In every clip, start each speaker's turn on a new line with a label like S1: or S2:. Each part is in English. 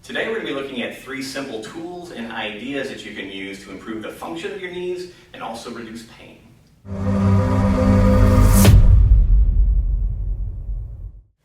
S1: Today we're going to be looking at 3 simple tools and ideas that you can use to improve the function of your knees and also reduce pain.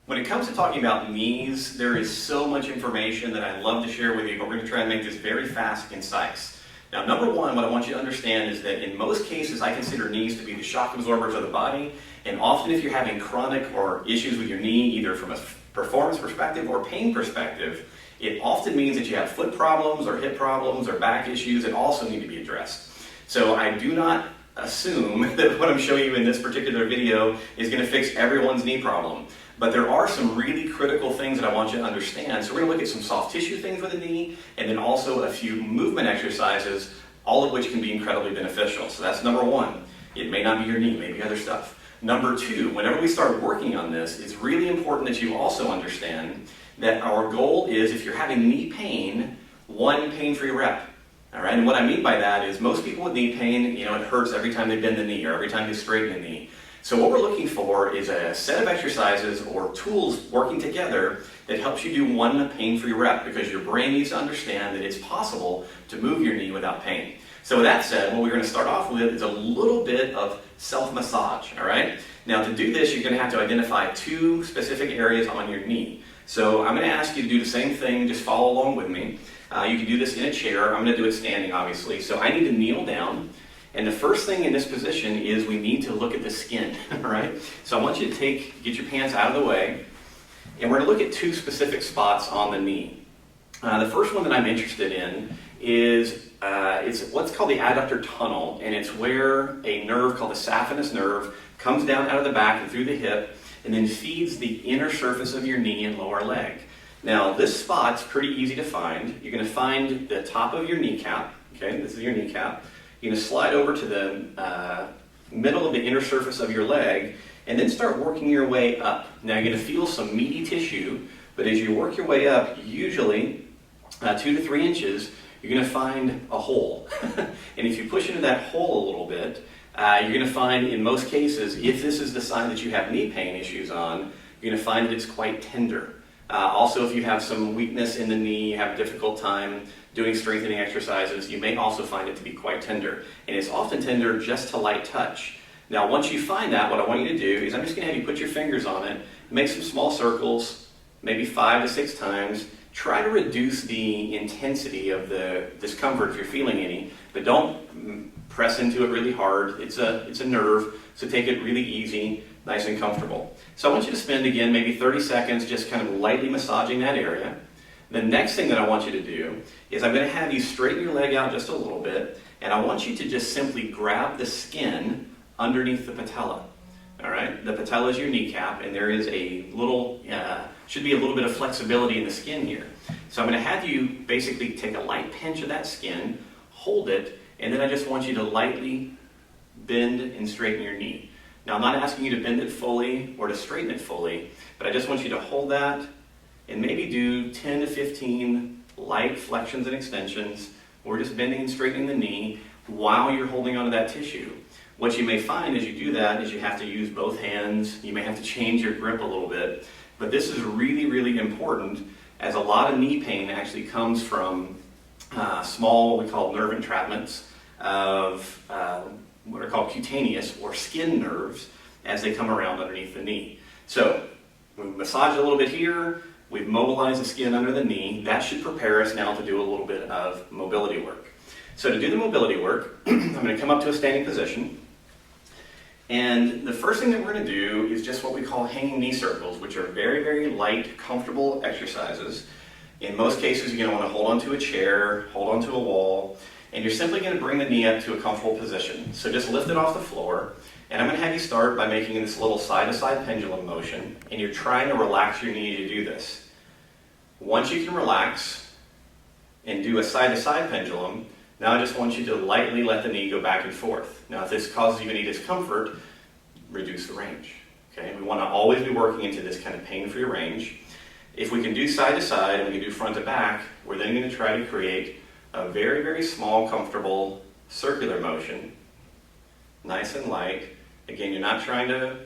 S1: When it comes to talking about knees, there is so much information that I'd love to share with you, but we're going to try and make this very fast and concise. Now, number one, what I want you to understand is that in most cases, I consider knees to be the shock absorbers of the body, and often if you're having chronic or issues with your knee, either from a performance perspective or pain perspective, it often means that you have foot problems or hip problems or back issues that also need to be addressed. So I do not assume that what I'm showing you in this particular video is going to fix everyone's knee problem. But there are some really critical things that I want you to understand. So we're going to look at some soft tissue things with the knee, and then also a few movement exercises, all of which can be incredibly beneficial. So that's number one. It may not be your knee, maybe other stuff. Number two, whenever we start working on this, it's really important that you also understand that our goal is, if you're having knee pain, 1 pain-free rep. All right, and what I mean by that is most people with knee pain, it hurts every time they bend the knee or every time they straighten the knee. So what we're looking for is a set of exercises or tools working together that helps you do 1 pain-free rep, because your brain needs to understand that it's possible to move your knee without pain. So with that said, what we're going to start off with is a little bit of self-massage, all right? Now to do this, you're going to have to identify 2 specific areas on your knee. So I'm going to ask you to do the same thing, just follow along with me. You can do this in a chair. I'm going to do it standing, obviously. So I need to kneel down. And the first thing in this position is we need to look at the skin, all right? So I want you to get your pants out of the way, and we're going to look at 2 specific spots on the knee. The first one that I'm interested in is it's what's called the Adductor Tunnel, and it's where a nerve called the saphenous nerve comes down out of the back and through the hip, and then feeds the inner surface of your knee and lower leg. Now, this spot's pretty easy to find. You're going to find the top of your kneecap, okay? This is your kneecap. You're going to slide over to the middle of the inner surface of your leg, and then start working your way up. Now, you're going to feel some meaty tissue, but as you work your way up, usually 2 to 3 inches, you're going to find a hole. And if you push into that hole a little bit, you're going to find, in most cases, if this is the sign that you have knee pain issues on, you're going to find that it's quite tender. Also, if you have some weakness in the knee, you have a difficult time doing strengthening exercises, you may also find it to be quite tender. And it's often tender just to light touch. Now, once you find that, what I want you to do is I'm just going to have you put your fingers on it, make some small circles, maybe 5 to 6 times. Try to reduce the intensity of the discomfort if you're feeling any, but don't press into it really hard. It's a nerve, so take it really easy, nice and comfortable. So I want you to spend, again, maybe 30 seconds just kind of lightly massaging that area. The next thing that I want you to do is I'm going to have you straighten your leg out just a little bit, and I want you to just simply grab the skin underneath the patella. All right, the patella is your kneecap, and there is a little, should be a little bit of flexibility in the skin here. So I'm going to have you basically take a light pinch of that skin, hold it, and then I just want you to lightly bend and straighten your knee. Now, I'm not asking you to bend it fully or to straighten it fully, but I just want you to hold that and maybe do 10 to 15 light flexions and extensions. We're just bending and straightening the knee while you're holding onto that tissue. What you may find as you do that is you have to use both hands. You may have to change your grip a little bit, but this is really, really important, as a lot of knee pain actually comes from small, what we call nerve entrapments of what are called cutaneous or skin nerves as they come around underneath the knee. So we've massaged a little bit here, we've mobilized the skin under the knee. That should prepare us now to do a little bit of mobility work. So to do the mobility work, I'm going to come up to a standing position. And the first thing that we're going to do is just what we call hanging knee circles, which are very, very light, comfortable exercises. In most cases, you're going to want to hold onto a chair, hold onto a wall, and you're simply going to bring the knee up to a comfortable position. So just lift it off the floor, and I'm going to have you start by making this little side-to-side pendulum motion, and you're trying to relax your knee to do this. Once you can relax and do a side-to-side pendulum, now I just want you to lightly let the knee go back and forth. Now, if this causes you any discomfort, reduce the range. Okay? We want to always be working into this kind of pain-free range. If we can do side to side and we can do front to back, we're then going to try to create a very, very small, comfortable circular motion, nice and light. Again, you're not trying to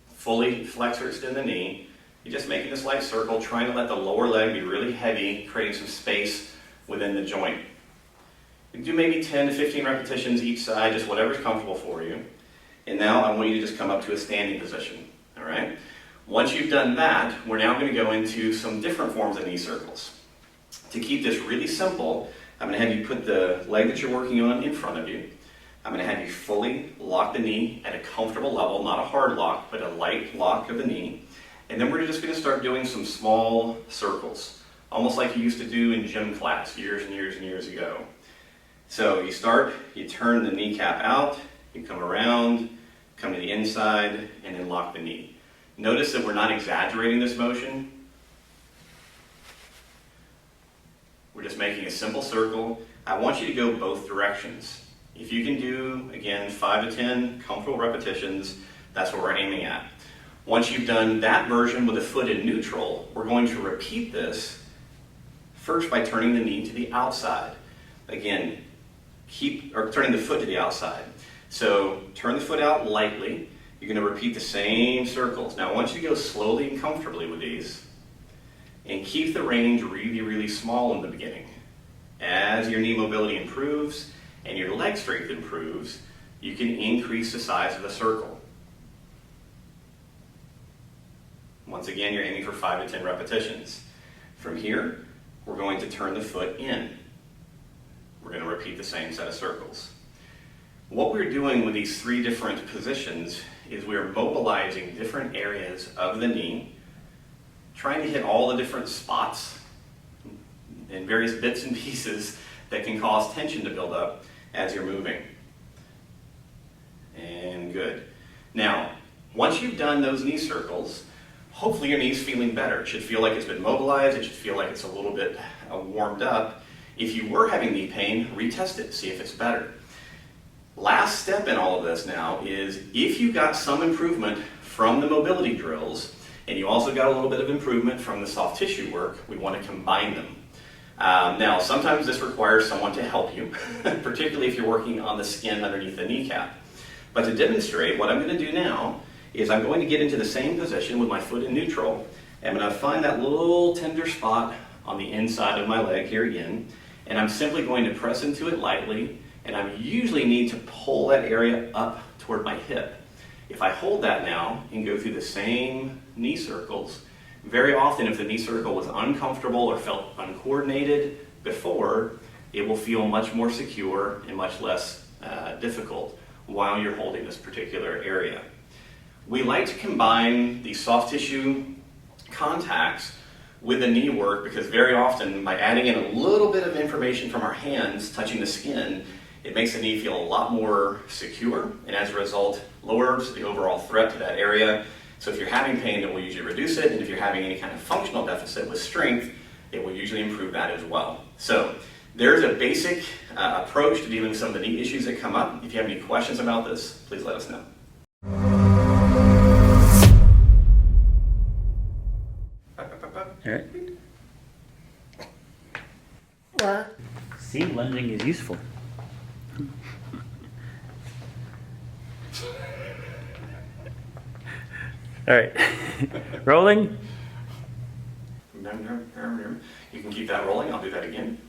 S1: fully flex or extend the knee. You're just making this light circle, trying to let the lower leg be really heavy, creating some space within the joint. You can do maybe 10 to 15 repetitions each side, just whatever's comfortable for you. And now I want you to just come up to a standing position, all right? Once you've done that, we're now going to go into some different forms of knee circles. To keep this really simple, I'm going to have you put the leg that you're working on in front of you. I'm going to have you fully lock the knee at a comfortable level, not a hard lock, but a light lock of the knee. And then we're just going to start doing some small circles, almost like you used to do in gym class years and years and years ago. So you start, you turn the kneecap out, you come around, come to the inside, and then lock the knee. Notice that we're not exaggerating this motion. We're just making a simple circle. I want you to go both directions. If you can do, again, 5 to 10 comfortable repetitions, that's what we're aiming at. Once you've done that version with a foot in neutral, we're going to repeat this first by turning the knee to the outside. Again, turning the foot to the outside. So turn the foot out lightly. You're going to repeat the same circles. Now I want you to go slowly and comfortably with these and keep the range really, really small in the beginning. As your knee mobility improves and your leg strength improves, you can increase the size of the circle. Once again, you're aiming for 5 to 10 repetitions. From here, we're going to turn the foot in. We're going to repeat the same set of circles. What we're doing with these 3 different positions is we're mobilizing different areas of the knee, trying to hit all the different spots and various bits and pieces that can cause tension to build up as you're moving. And good. Now, once you've done those knee circles, hopefully your knee's feeling better. It should feel like it's been mobilized. It should feel like it's a little bit warmed up. If you were having knee pain, retest it, see if it's better. Last step in all of this now is if you got some improvement from the mobility drills and you also got a little bit of improvement from the soft tissue work, we want to combine them. Now, sometimes this requires someone to help you, particularly if you're working on the skin underneath the kneecap. But to demonstrate, what I'm going to do now is I'm going to get into the same position with my foot in neutral. I'm going to find that little tender spot on the inside of my leg here again, and I'm simply going to press into it lightly, and I usually need to pull that area up toward my hip. If I hold that now and go through the same knee circles, very often if the knee circle was uncomfortable or felt uncoordinated before, it will feel much more secure and much less difficult while you're holding this particular area. We like to combine the soft tissue contacts with the knee work because very often by adding in a little bit of information from our hands touching the skin, it makes the knee feel a lot more secure and as a result lowers the overall threat to that area. So if you're having pain, it will usually reduce it, and if you're having any kind of functional deficit with strength, it will usually improve that as well. So there's a basic approach to dealing with some of the knee issues that come up. If you have any questions about this, please let us know.
S2: All right. What? See, lunging is useful. All right. Rolling.
S1: You can keep that rolling. I'll do that again.